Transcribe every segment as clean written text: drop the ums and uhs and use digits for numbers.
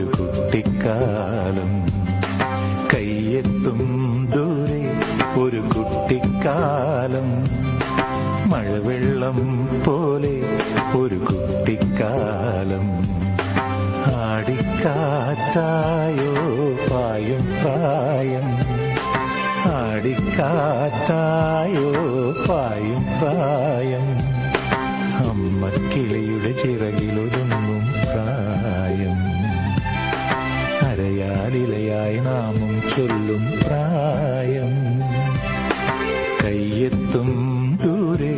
ഒരു കുട്ടിക്കാലം. കയ്യെത്തും ദൂരെ ഒരു കുട്ടിക്കാലം, മഴവെള്ളം പോലെ ഒരു കുട്ടിക്കാലം. ആടിക്കാറ്റായോ പായും പ്രായം, ആടിക്കാറ്റായോ പായും പ്രായം. അമ്മക്കിളിയുടെ ചിറകിലൊതുങ്ങും പ്രായം, അരയാലിലയായി നാമം ചൊല്ലും പ്രായം. കയ്യെത്തും ദൂരെ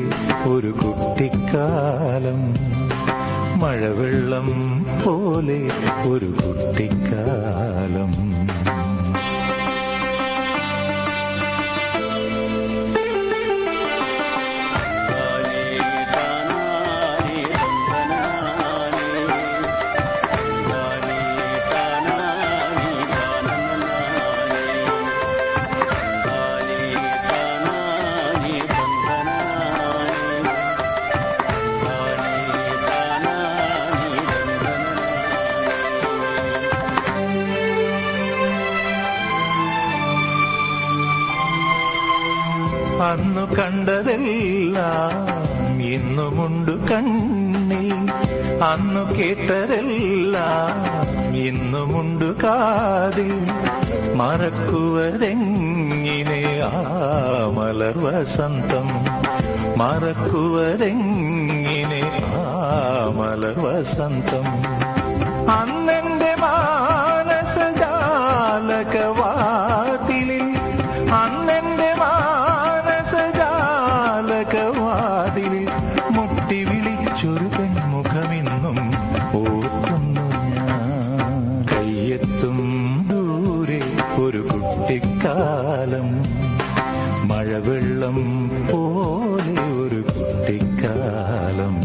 ഒരു കുട്ടിക്കാലം, മഴവെള്ളം പോലെ ഒരു കുട്ടിക്കാലം. അന്നു കണ്ടതെല്ലാം ഇന്നുമുണ്ട് കണ്ണിൽ, അന്നു കേട്ടതെല്ലാം ഇന്നുമുണ്ട് കാതിൽ. മറക്കുവതെങ്ങിനെ ആ മലർ വസന്തം, മറക്കുവതെങ്ങിനെ ആ മലർ വസന്തം. അന്നെന്റെ മാനസജാലകവാതിലിൽ, അന്നെന്റെ മാനസജാലകവാതിലിൽ മുട്ടി വിളിച്ചൊരു പെൺമുഖമിന്നും ഓർക്കുന്നു ഞാൻ. കയ്യെത്തും ദൂരെ ഒരു കുട്ടിക്കാലം, മഴവെള്ളം പോലെ ഒരു കുട്ടിക്കാലം.